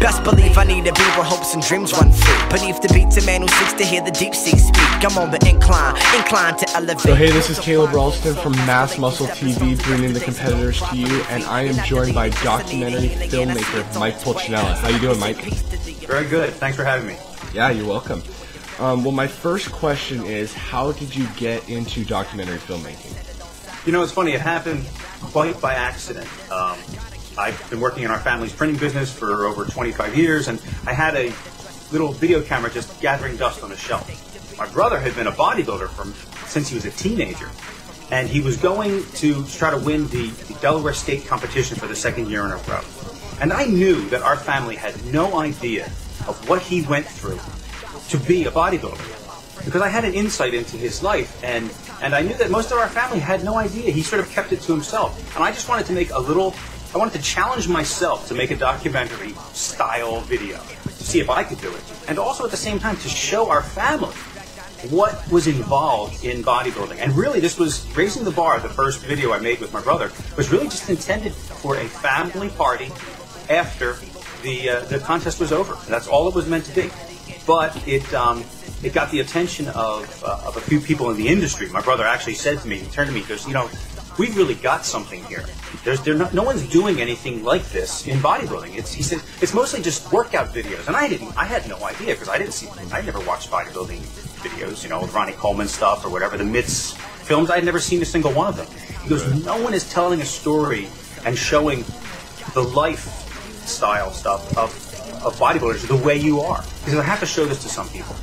Best believe I need a beat where hopes and dreams run free. Beneath the beats, a man who seeks to hear the deep sea speak. I'm on the incline to elevate. So hey, this is Caleb Ralston from MassMuscleTV, bringing the competitors to you, and I am joined by documentary filmmaker Mike Pulcinella. How you doing, Mike? Very good. Thanks for having me. Yeah, you're welcome. Well, my first question is, how did you get into documentary filmmaking? You know, it's funny. It happened quite by accident. I've been working in our family's printing business for over 25 years, and I had a little video camera just gathering dust on a shelf. My brother had been a bodybuilder since he was a teenager, and he was going to try to win the Delaware State competition for the second year in a row. And I knew that our family had no idea of what he went through to be a bodybuilder, because I had an insight into his life, and I knew that most of our family had no idea. He sort of kept it to himself, and I just wanted to make I wanted to challenge myself to make a documentary style video to see if I could do it, and also at the same time to show our family what was involved in bodybuilding. And really, this was Raising the Bar, the first video I made with my brother, was really just intended for a family party after the contest was over. That's all it was meant to be. But it got the attention of a few people in the industry. My brother actually said to me, he turned to me, he goes, you know, we've really got something here. No one's doing anything like this in bodybuilding. He said it's mostly just workout videos, and I had no idea, because I never watched bodybuilding videos, you know, with Ronnie Coleman stuff or whatever, the Myths films. I had never seen a single one of them. He goes, no one is telling a story and showing the lifestyle stuff of bodybuilders the way you are. He said, I have to show this to some people.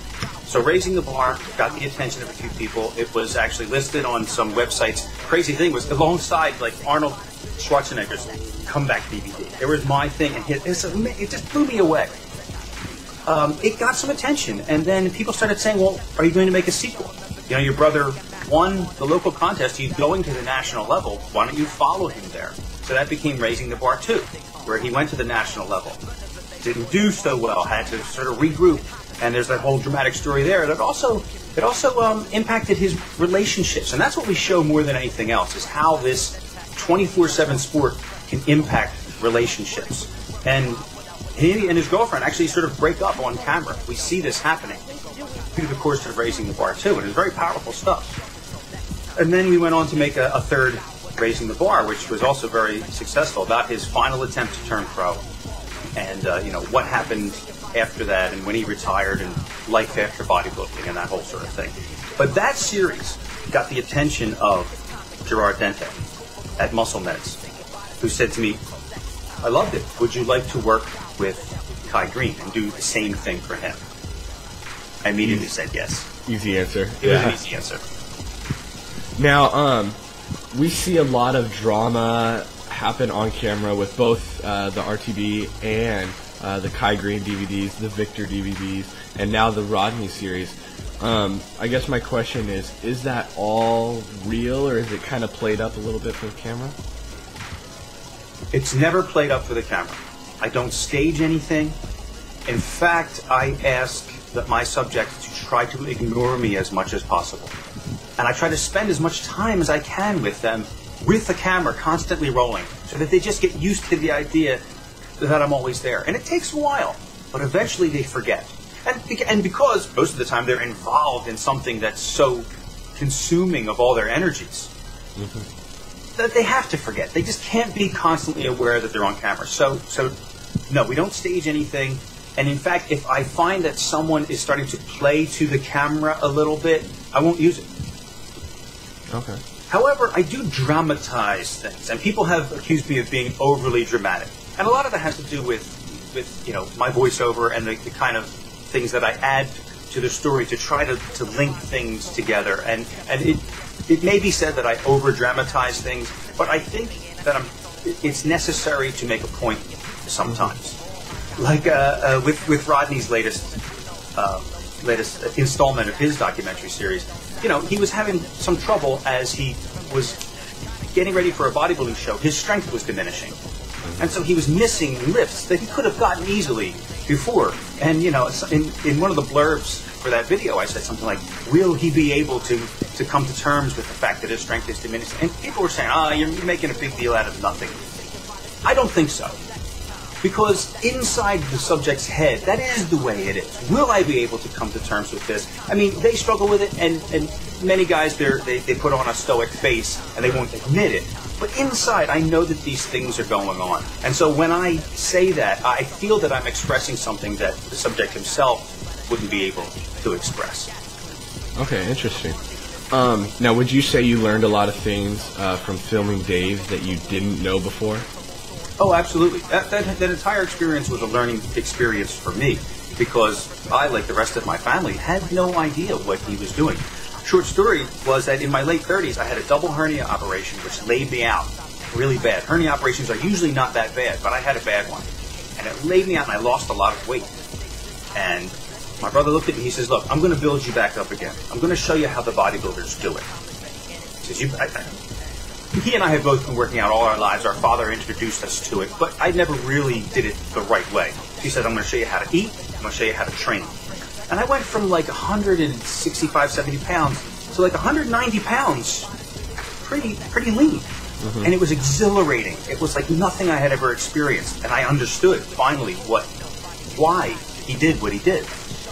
So Raising the Bar got the attention of a few people. It was actually listed on some websites. Crazy thing was, alongside like Arnold Schwarzenegger's comeback DVD, there was my thing, and it just blew me away. It got some attention, and then people started saying, well, are you going to make a sequel? You know, your brother won the local contest. He's going to the national level. Why don't you follow him there? So that became Raising the Bar 2, where he went to the national level. Didn't do so well, had to sort of regroup. And there's that whole dramatic story there. It also impacted his relationships, and that's what we show more than anything else, is how this 24/7 sport can impact relationships. And he and his girlfriend actually sort of break up on camera. We see this happening through the course of Raising the Bar too, and it's very powerful stuff. And then we went on to make a third Raising the Bar, which was also very successful, about his final attempt to turn pro, and you know, what happened after that, and when he retired, and life after bodybuilding, and that whole sort of thing. But that series got the attention of Gerard Dente at Muscle Meds, who said to me, I loved it. Would you like to work with Kai Greene and do the same thing for him? I immediately said yes. Easy answer. It was an easy answer. Now, we see a lot of drama happen on camera with both the RTB and the Kai Greene DVDs, the Victor DVDs, and now the Rodney series. I guess my question is that all real, or is it kind of played up a little bit for the camera? It's never played up for the camera. I don't stage anything. In fact, I ask that my subjects to try to ignore me as much as possible. And I try to spend as much time as I can with them, with the camera constantly rolling, so that they just get used to the idea that I'm always there. And it takes a while, but eventually they forget. And because most of the time they're involved in something that's so consuming of all their energies, that they have to forget. They just can't be constantly aware that they're on camera. So no, we don't stage anything. And in fact, if I find that someone is starting to play to the camera a little bit, I won't use it. Okay. However, I do dramatize things, and people have accused me of being overly dramatic. And a lot of that has to do with you know, my voiceover and the kind of things that I add to the story to try to link things together. And it may be said that I over dramatize things, but I think that it's necessary to make a point sometimes. Like with Rodney's latest installment of his documentary series, you know, he was having some trouble as he was getting ready for a bodybuilding show. His strength was diminishing. And so he was missing lifts that he could have gotten easily before. And, you know, in one of the blurbs for that video, I said something like, will he be able to come to terms with the fact that his strength is diminished? And people were saying, you're making a big deal out of nothing. I don't think so. Because inside the subject's head, that is the way it is. Will I be able to come to terms with this? I mean, they struggle with it, and many guys, they put on a stoic face, and they won't admit it. But inside, I know that these things are going on. And so when I say that, I feel that I'm expressing something that the subject himself wouldn't be able to express. Okay, interesting. Now, would you say you learned a lot of things from filming Dave that you didn't know before? Oh, absolutely. That entire experience was a learning experience for me, because I, like the rest of my family, had no idea what he was doing. Short story was that in my late 30s, I had a double hernia operation, which laid me out really bad. Hernia operations are usually not that bad, but I had a bad one. And it laid me out, and I lost a lot of weight. And my brother looked at me, he says, look, I'm going to build you back up again. I'm going to show you how the bodybuilders do it. He says, he and I have both been working out all our lives. Our father introduced us to it, but I never really did it the right way. He said, I'm going to show you how to eat. I'm going to show you how to train. And I went from like 165, 70 pounds to like 190 pounds, pretty lean. Mm-hmm. And it was exhilarating. It was like nothing I had ever experienced. And I understood finally why he did what he did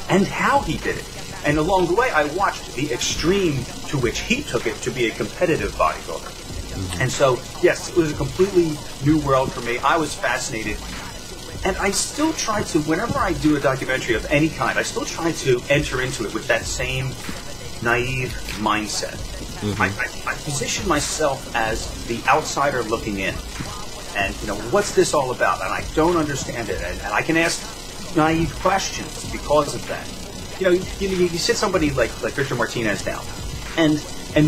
and how he did it. And along the way, I watched the extreme to which he took it to be a competitive bodybuilder. Mm-hmm. And so, yes, it was a completely new world for me. I was fascinated. And I still try to, whenever I do a documentary of any kind, I still try to enter into it with that same naive mindset. Mm-hmm. I position myself as the outsider looking in. And, what's this all about? And I don't understand it. And I can ask naive questions because of that. You sit somebody like Victor Martinez down, and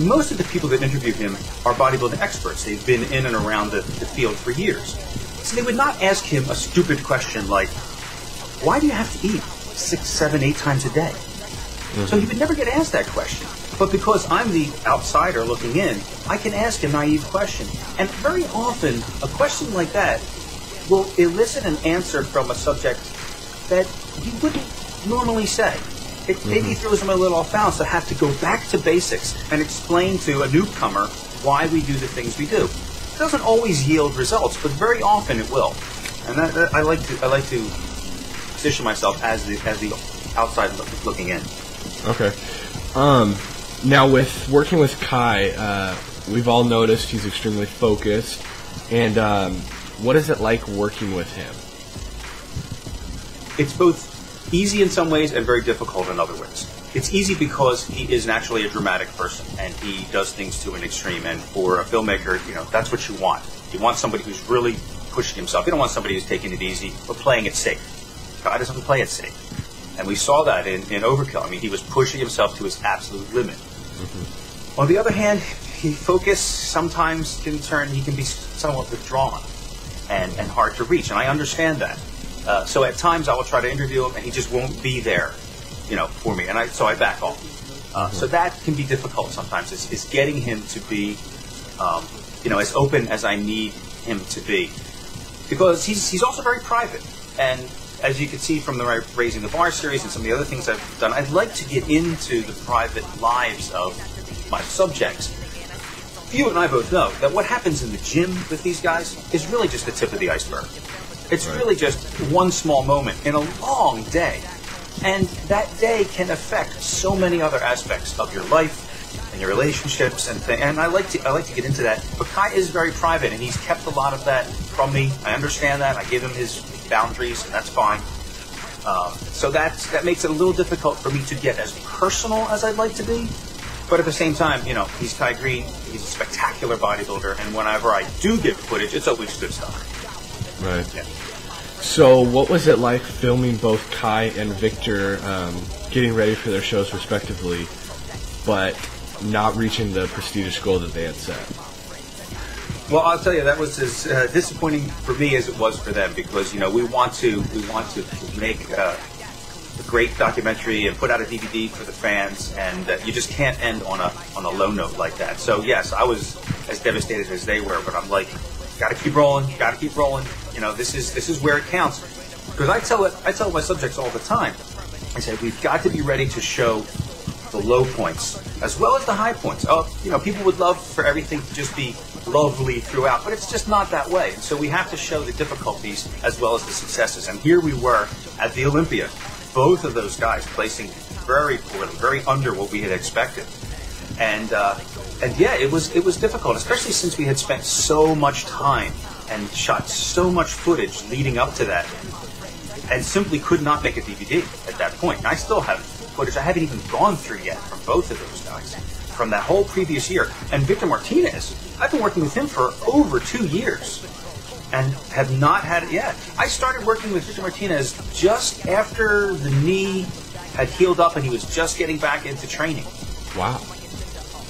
most of the people that interview him are bodybuilding experts. They've been in and around the field for years. So they would not ask him a stupid question like, why do you have to eat 6, 7, 8 times a day? Mm-hmm. So he would never get asked that question. But because I'm the outsider looking in, I can ask a naive question. And very often, a question like that will elicit an answer from a subject that he wouldn't normally say. It maybe throws him a little off balance to have to go back to basics and explain to a newcomer why we do the things we do. It doesn't always yield results, but very often it will. And that I like to position myself as the outside looking in. Okay. Now with working with Kai, we've all noticed he's extremely focused. And what is it like working with him? It's both easy in some ways and very difficult in other ways. It's easy because he is naturally a dramatic person and he does things to an extreme. And for a filmmaker, that's what you want. You want somebody who's really pushing himself. You don't want somebody who's taking it easy or playing it safe. Kai doesn't play it safe. And we saw that in Overkill. I mean, he was pushing himself to his absolute limit. Mm-hmm. On the other hand, focus sometimes he can be somewhat withdrawn and hard to reach. And I understand that. So at times I will try to interview him and he just won't be there, for me. And so I back off. So that can be difficult sometimes. Is getting him to be, as open as I need him to be, because he's also very private. And as you can see from the Raising the Bar series and some of the other things I've done, I'd like to get into the private lives of my subjects. You and I both know that what happens in the gym with these guys is really just the tip of the iceberg. It's really just one small moment in a long day. And that day can affect so many other aspects of your life and your relationships and things. And I like to get into that. But Kai is very private, and he's kept a lot of that from me. I understand that. I give him his boundaries, and that's fine. So that makes it a little difficult for me to get as personal as I'd like to be. But at the same time, he's Kai Greene. He's a spectacular bodybuilder, and whenever I do get footage, it's always good stuff. Right. Yeah. So what was it like filming both Kai and Victor getting ready for their shows respectively, but not reaching the prestigious goal that they had set? Well, I'll tell you, that was as disappointing for me as it was for them, because we want to make a great documentary and put out a DVD for the fans, and you just can't end on a low note like that. So yes, I was as devastated as they were, but I'm like, gotta keep rolling. This is where it counts. Because I tell my subjects all the time, I say, we've got to be ready to show the low points as well as the high points. People would love for everything to just be lovely throughout, but it's just not that way. And so we have to show the difficulties as well as the successes. And here we were at the Olympia, both of those guys placing very poorly, very under what we had expected. And yeah, it was difficult, especially since we had spent so much time and shot so much footage leading up to that, and simply could not make a DVD at that point. And I still have footage I haven't even gone through yet from both of those guys from that whole previous year. And Victor Martinez, I've been working with him for over 2 years and have not had it yet. I started working with Victor Martinez just after the knee had healed up and he was just getting back into training. Wow.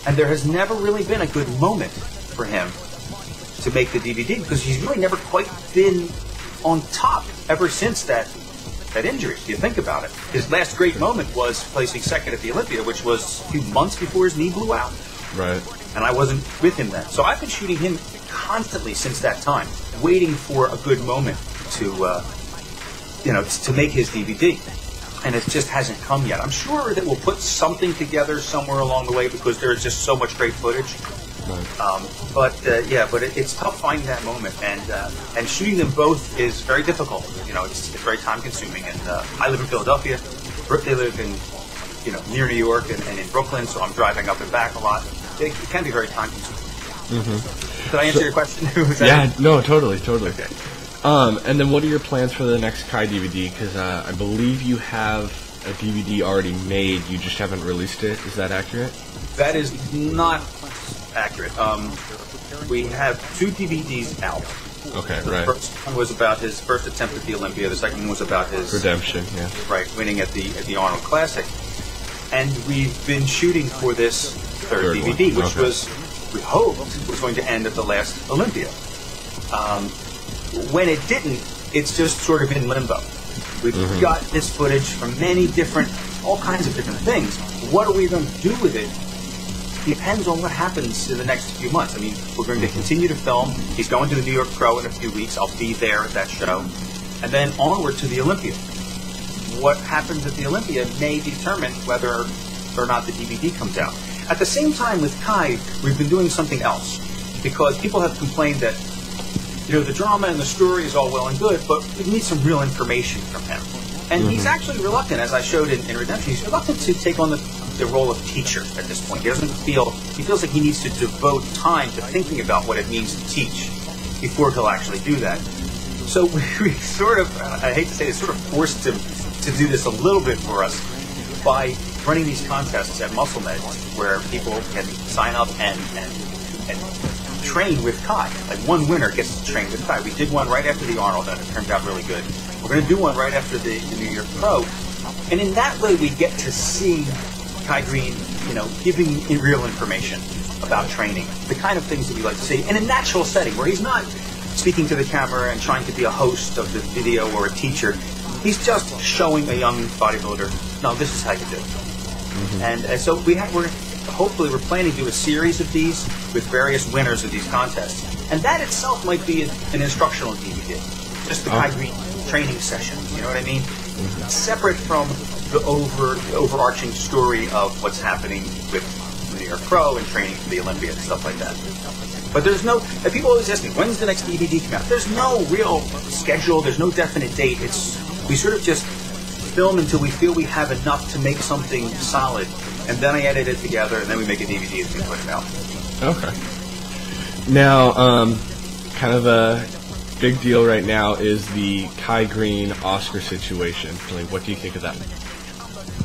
And there has never really been a good moment for him to make the DVD because he's really never quite been on top ever since that injury. If you think about it, his last great moment was placing second at the Olympia, which was a few months before his knee blew out. Right. And I wasn't with him then, so I've been shooting him constantly since that time, waiting for a good moment to make his DVD. And it just hasn't come yet. I'm sure that we'll put something together somewhere along the way because there is just so much great footage. Right. But it's tough finding that moment, and shooting them both is very difficult. It's very time consuming. And I live in Philadelphia. They live in near New York and in Brooklyn, so I'm driving up and back a lot. It can be very time consuming. Mm-hmm. Did I answer your question? Yeah, no, totally. Okay. And then what are your plans for the next Kai DVD? Because I believe you have a DVD already made, you just haven't released it. Is that accurate? That is not accurate. We have 2 DVDs out. Okay, The right. first one was about his first attempt at the Olympia. The second one was about his Redemption, yeah. Right, winning at the Arnold Classic. And we've been shooting for this third DVD, which we hoped was going to end at the last Olympia. When it didn't, it's just sort of in limbo. We've got this footage from all kinds of different things. What are we going to do with it? Depends on what happens in the next few months. I mean, we're going to continue to film. He's going to the New York Pro in a few weeks. I'll be there at that show. And then onward to the Olympia. What happens at the Olympia may determine whether or not the DVD comes out. At the same time with Kai, we've been doing something else. Because people have complained that the drama and the story is all well and good, but we need some real information from him. And he's actually reluctant, as I showed in Redemption, he's reluctant to take on the role of teacher at this point. He feels like he needs to devote time to thinking about what it means to teach before he'll actually do that. So we sort of, I hate to say it, sort of forced him to do this a little bit for us by running these contests at MuscleMed where people can sign up and train with Kai. Like one winner gets to train with Kai. We did one right after the Arnold and it turned out really good. We're going to do one right after the New York Pro. And in that way we get to see Kai Greene, giving real information about training, the kind of things that we like to see in a natural setting where he's not speaking to the camera and trying to be a host of the video or a teacher. He's just showing a young bodybuilder, no, this is how you do it. And so we're planning to do a series of these with various winners of these contests. And that itself might be an instructional DVD, just the Kai Greene training session, you know what I mean? Separate from the overarching story of what's happening with the New York Pro and training for the Olympia and stuff like that. But there's no, and people always ask me, when's the next DVD come out? There's no real schedule, there's no definite date. We sort of just film until we feel we have enough to make something solid, and then I edit it together, and then we make a DVD and we put it out. Okay. Now, kind of a big deal right now is the Kai Greene Oscar situation. What do you think of that?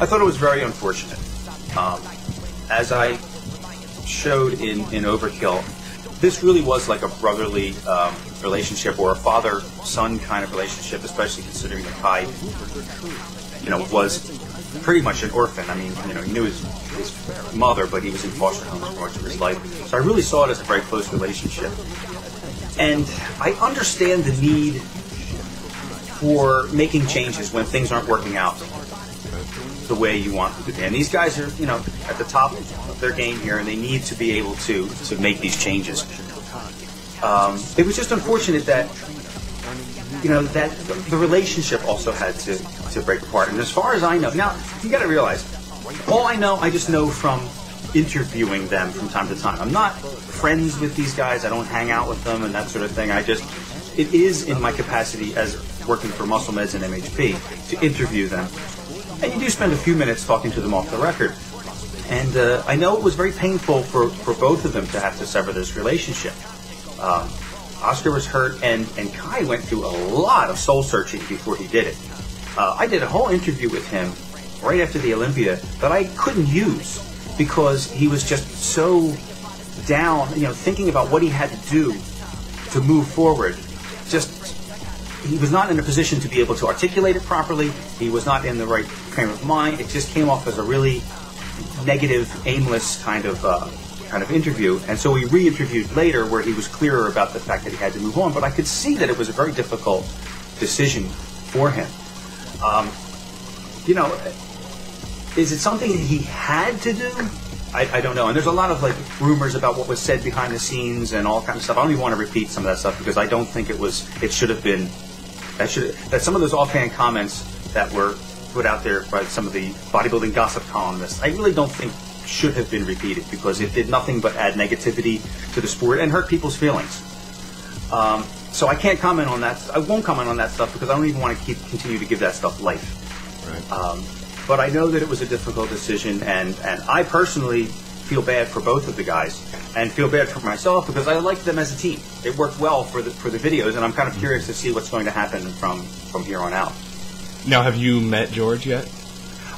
I thought it was very unfortunate. As I showed in Overkill, this really was like a brotherly relationship or a father-son kind of relationship, especially considering that Kai, was pretty much an orphan. I mean, he knew his mother, but he was in foster homes for much of his life. So I really saw it as a very close relationship. And I understand the need for making changes when things aren't working out the way you want them to be. And these guys are, at the top of their game here, and they need to be able to make these changes. It was just unfortunate that, that the relationship also had to break apart. And as far as I know, now, you got to realize, all I know, I just know from interviewing them from time to time. I'm not friends with these guys. I don't hang out with them and that sort of thing. It is in my capacity as working for Muscle Meds and MHP to interview them. And you do spend a few minutes talking to them off the record. And I know it was very painful for both of them to have to sever this relationship. Oscar was hurt, and Kai went through a lot of soul searching before he did it. I did a whole interview with him right after the Olympia that I couldn't use because he was just so down, thinking about what he had to do to move forward. He was not in a position to be able to articulate it properly. He was not in the right frame of mind. It just came off as a really negative, aimless kind of interview. And so we re-interviewed later where he was clearer about the fact that he had to move on. But I could see that it was a very difficult decision for him. Is it something that he had to do? I don't know. And there's a lot of rumors about what was said behind the scenes and all kinds of stuff. I don't even want to repeat some of that stuff because I don't think it should have been. That some of those offhand comments that were put out there by some of the bodybuilding gossip columnists, I really don't think should have been repeated because it did nothing but add negativity to the sport and hurt people's feelings. So I can't comment on that. I won't comment on that stuff because I don't even want to continue to give that stuff life. Right. But I know that it was a difficult decision, and I personally feel bad for both of the guys and feel bad for myself because I liked them as a team. It worked well for the videos, and I'm kind of curious to see what's going to happen from here on out. Now, have you met George yet?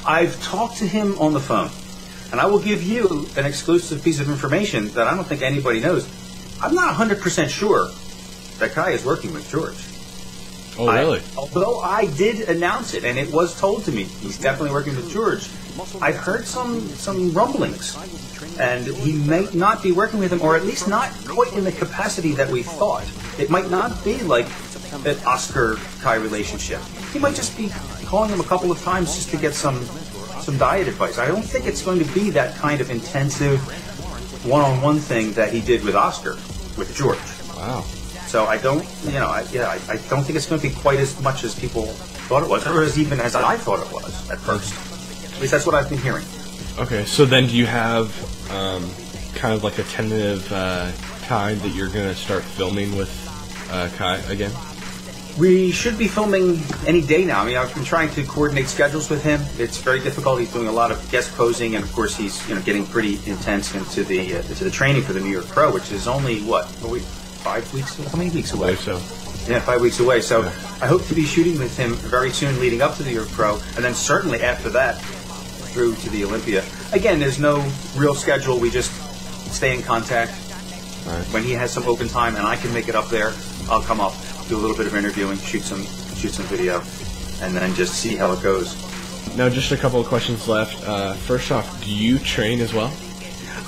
I've talked to him on the phone, and I will give you an exclusive piece of information that I don't think anybody knows. I'm not 100% sure that Kai is working with George. Oh, really? Although I did announce it, and it was told to me, he's definitely working with George. I've heard some rumblings, and he may not be working with him, or at least not quite in the capacity that we thought. It might not be like an Oscar-Kai relationship. He might just be calling him a couple of times just to get some diet advice. I don't think it's going to be that kind of intensive one-on-one thing that he did with Oscar, with George. Wow. So I don't, I don't think it's going to be quite as much as people thought it was, or as even as I thought it was at first. At least that's what I've been hearing. Okay, so then do you have kind of like a tentative time that you're going to start filming with Kai again? We should be filming any day now. I mean, I've been trying to coordinate schedules with him. It's very difficult. He's doing a lot of guest posing, and of course, he's getting pretty intense into the training for the New York Pro, which is only 5 weeks? How many weeks away? So. Yeah, 5 weeks away. So yeah. I hope to be shooting with him very soon leading up to the New York Pro, and then certainly after that through to the Olympia. Again, there's no real schedule. We just stay in contact. Right. When he has some open time and I can make it up there, I'll come up, do a little bit of interviewing, shoot some video, and then just see how it goes. Now, just a couple of questions left. First off, do you train as well?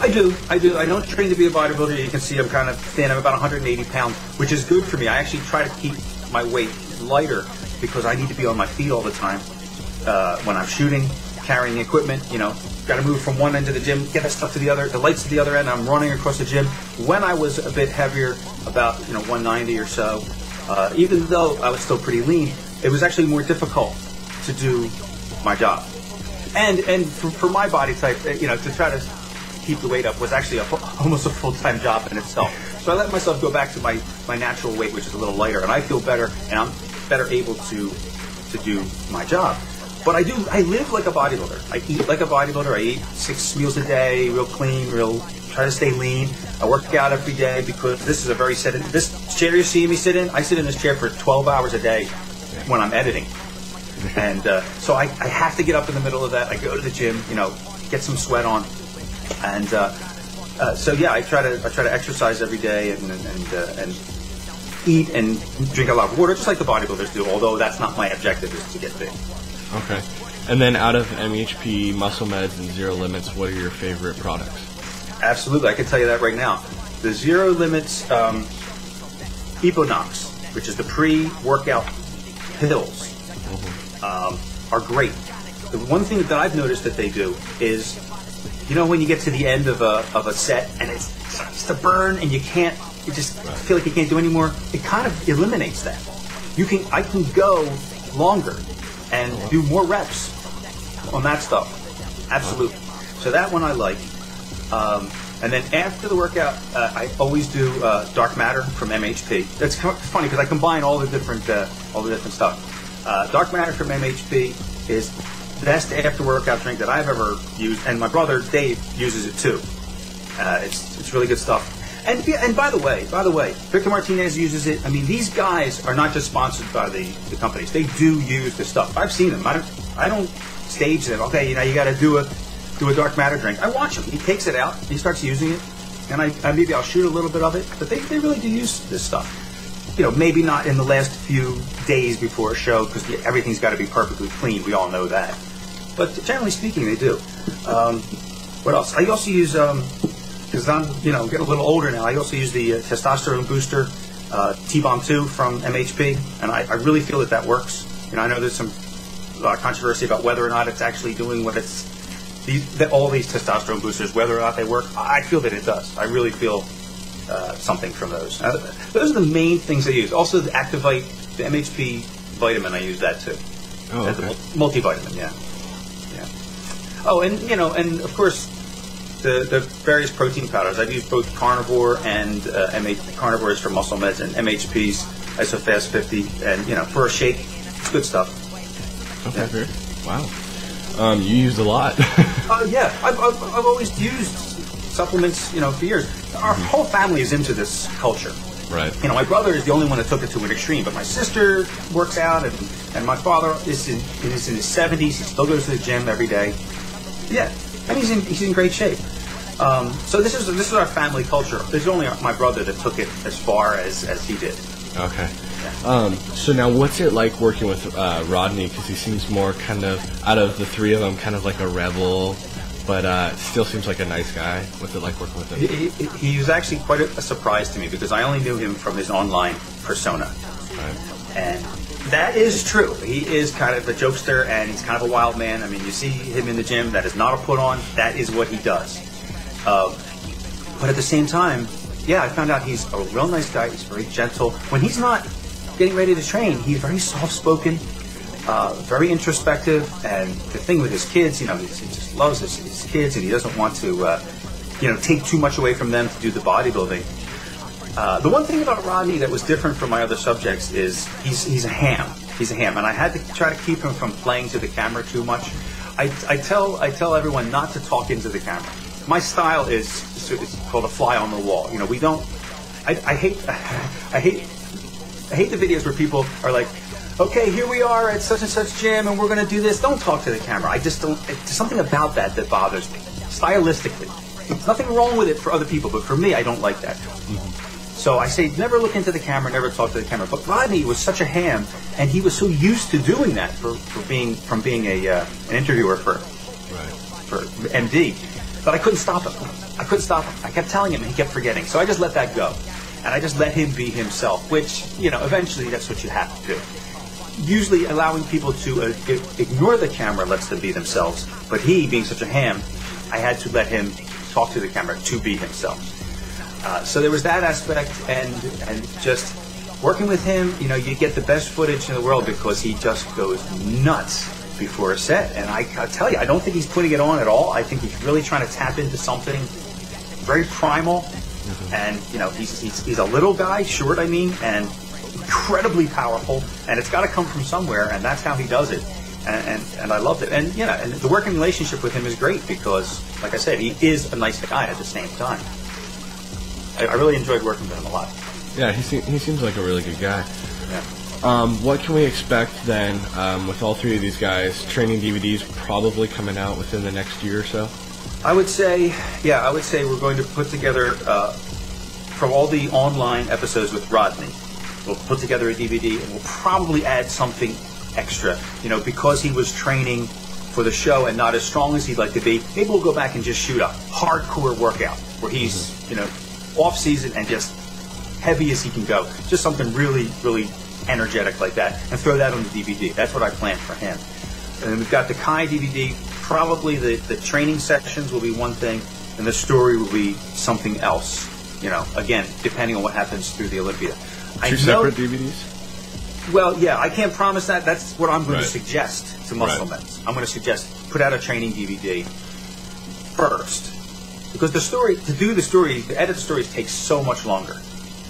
I do. I don't train to be a bodybuilder. You can see I'm kind of thin. I'm about 180 pounds, which is good for me. I actually try to keep my weight lighter because I need to be on my feet all the time. When I'm shooting, carrying equipment, got to move from one end of the gym, get that stuff to the other, the lights to the other end. I'm running across the gym. When I was a bit heavier, about 190 or so, even though I was still pretty lean, it was actually more difficult to do my job. And for my body type, to try to keep the weight up was actually almost a full-time job in itself. So I let myself go back to my natural weight, which is a little lighter, and I feel better, and I'm better able to do my job. But I live like a bodybuilder. I eat like a bodybuilder. I eat 6 meals a day, real clean, try to stay lean. I work out every day because this is a very this chair you see me sit in, I sit in this chair for 12 hours a day when I'm editing. And so I have to get up in the middle of that. I go to the gym, get some sweat on. And so yeah, I try to exercise every day and eat and drink a lot of water, just like the bodybuilders do. Although that's not my objective, is to get big. Okay. And then out of MHP, Muscle Meds, and Zero Limits, what are your favorite products? Absolutely, I can tell you that right now. The Zero Limits Eponox, which is the pre-workout pills, are great. The one thing that I've noticed that they do is, when you get to the end of a set and it starts to burn and you just feel like you can't do anymore, it kind of eliminates that. I can go longer and do more reps on that stuff. Absolutely. So that one I like. And then after the workout, I always do Dark Matter from MHP. That's funny because I combine all the different stuff. Dark Matter from MHP is the best after workout drink that I've ever used, and my brother Dave uses it too. It's really good stuff. And by the way, Victor Martinez uses it. I mean, these guys are not just sponsored by the companies. They do use the stuff. I've seen them. I don't stage them. Okay, you got to do a Dark Matter drink. I watch him. He takes it out. He starts using it, and I maybe I'll shoot a little bit of it. But they really do use this stuff. Maybe not in the last few days before a show because everything's got to be perfectly clean. We all know that. But generally speaking, they do. What else? I also use because I'm getting a little older now. I also use the testosterone booster T-Bomb 2 from MHP, and I really feel that works. I know there's some controversy about whether or not it's actually doing what it's all these testosterone boosters, whether or not they work. I feel that it does. I really feel something from those. Those are the main things I use. Also, the Activite, the MHP vitamin, I use that too. Oh, okay. The multivitamin, yeah. Oh, and of course, the various protein powders. I've used both Carnivore and Carnivore is for muscle meds, and MHP's IsoFast 50, and for a shake, it's good stuff. Okay, wow. You use a lot. Yeah, I've always used supplements, for years. Our whole family is into this culture. Right. My brother is the only one that took it to an extreme, but my sister works out, and my father is in his 70s. He still goes to the gym every day. Yeah, and he's in great shape. So this is our family culture. There's only my brother that took it as far as he did. Okay. So now, what's it like working with Rodney? Because he seems more kind of, out of the three of them, kind of like a rebel, but still seems like a nice guy. What's it like working with him? He was actually quite a surprise to me because I only knew him from his online persona. Right. And that is true. He is kind of a jokester, and he's kind of a wild man. I mean, you see him in the gym. That is not a put-on. That is what he does. But at the same time, yeah, I found out he's a real nice guy. He's very gentle. When he's not getting ready to train, he's very soft-spoken, very introspective. And the thing with his kids, he just loves his kids, and he doesn't want to, take too much away from them to do the bodybuilding. The one thing about Rodney that was different from my other subjects is he's a ham. He's a ham, and I had to try to keep him from playing to the camera too much. I tell everyone not to talk into the camera. My style is called a fly on the wall. We don't. I hate the videos where people are like, okay, here we are at such and such gym, and we're going to do this. Don't talk to the camera. I just don't. There's something about that bothers me, stylistically. There's nothing wrong with it for other people, but for me, I don't like that. Mm-hmm. So I say, never look into the camera, never talk to the camera. But Rodney was such a ham, and he was so used to doing that from being an interviewer for MD, that I couldn't stop him. I kept telling him, and he kept forgetting. So I just let that go, and I just let him be himself. Which eventually that's what you have to do. Usually, allowing people to ignore the camera lets them be themselves. But he, being such a ham, I had to let him talk to the camera to be himself. So there was that aspect, and just working with him, you get the best footage in the world because he just goes nuts before a set. And I tell you, I don't think he's putting it on at all. I think he's really trying to tap into something very primal. And he's a little guy, short, and incredibly powerful. And it's got to come from somewhere, and that's how he does it. And I loved it. And and the working relationship with him is great because, like I said, he is a nice guy at the same time. I really enjoyed working with him a lot. Yeah, he seems like a really good guy. Yeah. What can we expect then with all three of these guys? Training DVDs probably coming out within the next year or so? I would say we're going to put together, from all the online episodes with Rodney, we'll put together a DVD, and we'll probably add something extra. Because he was training for the show and not as strong as he'd like to be, maybe we'll go back and just shoot a hardcore workout where he's, off season and just heavy as he can go. Just something really, really energetic like that, and throw that on the DVD. That's what I planned for him. And then we've got the Kai DVD. Probably the training sections will be one thing, and the story will be something else. Again, depending on what happens through the Olympia. Two separate DVDs? Well, yeah, I can't promise that. That's what I'm going to suggest to Muscle Meds. I'm going to suggest put out a training DVD first, because to edit the stories takes so much longer.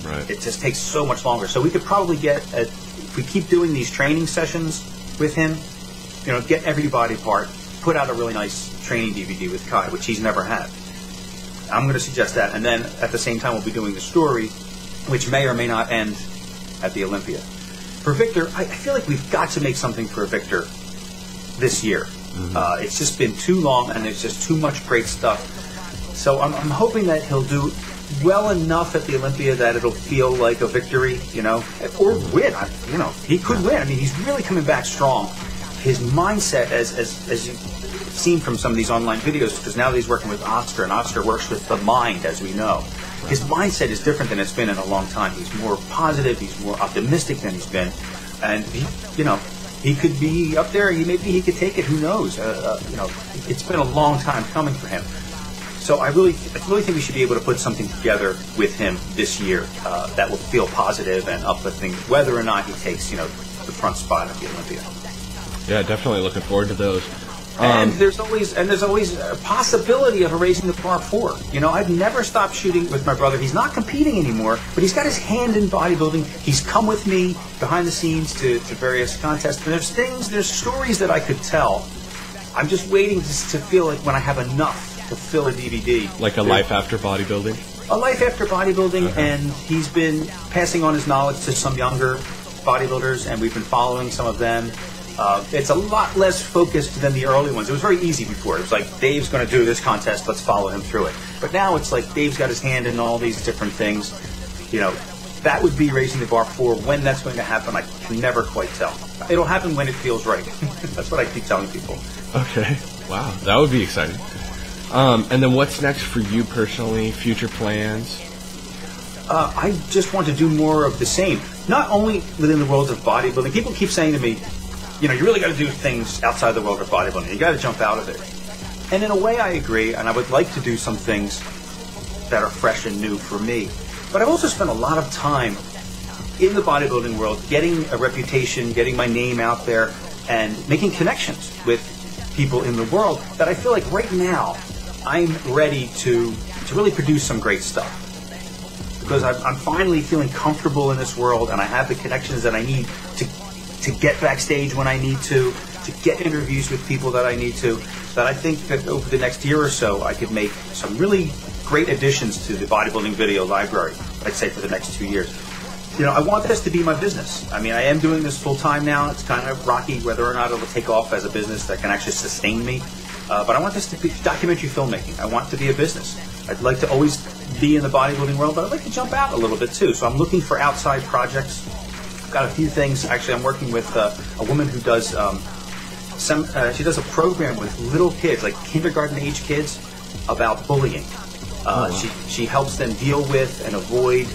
Right. It just takes so much longer. So we could probably if we keep doing these training sessions with him, get every body part, put out a really nice training DVD with Kai, which he's never had. I'm going to suggest that, and then at the same time we'll be doing the story, which may or may not end at the Olympia. For Victor, I feel like we've got to make something for Victor this year. Mm-hmm. It's just been too long, and there's just too much great stuff. So I'm hoping that he'll do well enough at the Olympia that it'll feel like a victory, or win. He could win. I mean, he's really coming back strong. His mindset, as you've seen from some of these online videos, because now that he's working with Oscar, and Oscar works with the mind, as we know. His mindset is different than it's been in a long time. He's more positive. He's more optimistic than he's been, and he could be up there. Maybe he could take it. Who knows? It's been a long time coming for him. So I really think we should be able to put something together with him this year that will feel positive and uplifting, whether or not he takes the front spot at the Olympia. Yeah, definitely looking forward to those. And there's always a possibility of erasing the par 4. I've never stopped shooting with my brother. He's not competing anymore, but he's got his hand in bodybuilding. He's come with me behind the scenes to various contests. And there's stories that I could tell. I'm just waiting to feel like when I have enough to fill a DVD. Like a life after bodybuilding? A life after bodybuilding, and he's been passing on his knowledge to some younger bodybuilders, and we've been following some of them. It's a lot less focused than the early ones. It was very easy before. It was like, Dave's going to do this contest, let's follow him through it. But now it's like Dave's got his hand in all these different things. That would be raising the bar 4. When that's going to happen, I can never quite tell. It'll happen when it feels right. That's what I keep telling people. Okay. Wow, that would be exciting. And then what's next for you personally? Future plans? I just want to do more of the same. Not only within the world of bodybuilding. People keep saying to me, you really got to do things outside the world of bodybuilding. You got to jump out of it. And in a way, I agree, and I would like to do some things that are fresh and new for me. But I've also spent a lot of time in the bodybuilding world, getting a reputation, getting my name out there, and making connections with people in the world that I feel like right now I'm ready to really produce some great stuff. Because I'm finally feeling comfortable in this world, and I have the connections that I need to get backstage when I need to get interviews with people that I need to, that I think that over the next year or so I could make some really great additions to the bodybuilding video library, I'd say for the next 2 years. I want this to be my business. I mean, I am doing this full time now. It's kind of rocky whether or not it'll take off as a business that can actually sustain me. But I want this to be documentary filmmaking. I want it to be a business. I'd like to always be in the bodybuilding world, but I'd like to jump out a little bit too. So I'm looking for outside projects. I've got a few things. Actually, I'm working with a woman who does she does a program with little kids, like kindergarten-age kids, about bullying. She helps them deal with and avoid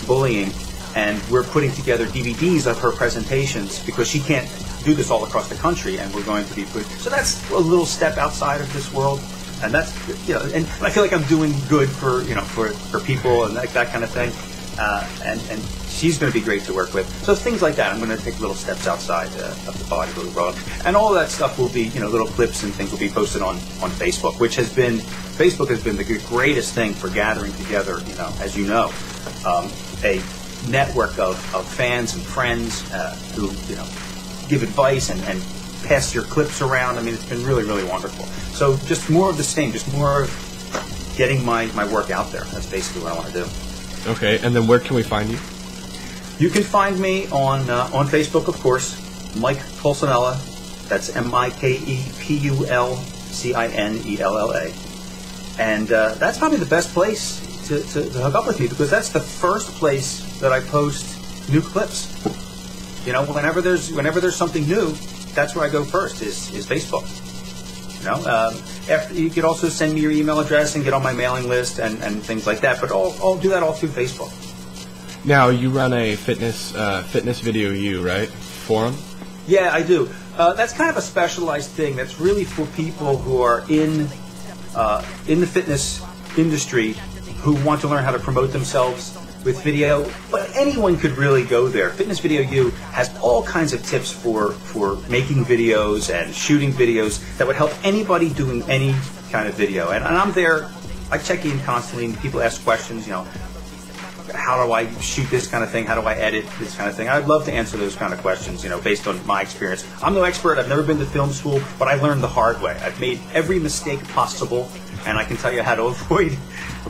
bullying, and we're putting together DVDs of her presentations because she can't do this all across the country, and we're going to be so that's a little step outside of this world, and that's and I feel like I'm doing good for for people and that kind of thing, and she's going to be great to work with. So things like that. I'm going to take little steps outside of the bodybuilding world, and all that stuff will be little clips and things will be posted on Facebook, Facebook has been the greatest thing for gathering together, as you know, a network of fans and friends who give advice and pass your clips around. I mean, it's been really, really wonderful. So just more of the same, just more of getting my work out there. That's basically what I want to do. Okay, and then where can we find you? You can find me on Facebook, of course, Mike Pulcinella. That's MikePulcinella. And that's probably the best place to hook up with me, because that's the first place that I post new clips. Whenever there's something new, that's where I go first, is Facebook. After, you could also send me your email address and get on my mailing list and things like that, but I'll do that all through Facebook. Now, you run a fitness video right? Forum? Yeah, I do. That's kind of a specialized thing. That's really for people who are in the fitness industry who want to learn how to promote themselves with video. But anyone could really go there. Fitness Video U has all kinds of tips for making videos and shooting videos that would help anybody doing any kind of video. And I'm there I check in constantly, and people ask questions, you know, how do I shoot this kind of thing? How do I edit this kind of thing? I'd love to answer those kind of questions, you know, based on my experience. I'm no expert. I've never been to film school, but I learned the hard way. I've made every mistake possible, and I can tell you how to avoid.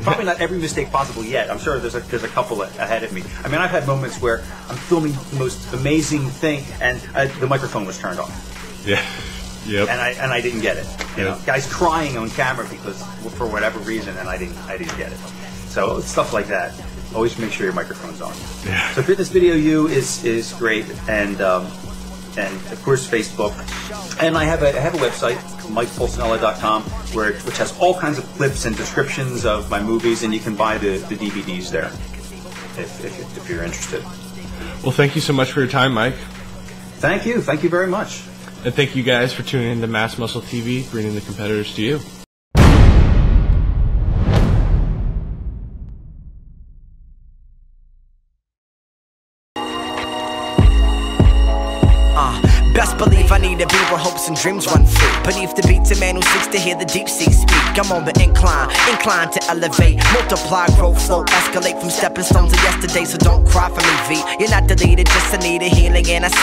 Probably not every mistake possible yet. I'm sure there's a couple ahead of me. I mean, I've had moments where I'm filming the most amazing thing, and the microphone was turned off. Yeah. Yep. And I didn't get it. You know, guys crying on camera because for whatever reason, and I didn't get it. So stuff like that. Always make sure your microphone's on. Yeah. So Fitness Video U is great, and of course Facebook. And I have a website, MikePulcinella.com, which has all kinds of clips and descriptions of my movies, and you can buy the DVDs there if you're interested. Well, thank you so much for your time, Mike. Thank you very much. And thank you guys for tuning in to Mass Muscle TV, bringing the competitors to you. Best believe I need to be where hopes and dreams run free. Beneath the beats, a man who seeks to hear the deep sea speak. I'm on the incline to elevate, multiply, grow, flow, escalate from stepping stones to yesterday. So don't cry for me, V. You're not deleted, just a need a healing, and I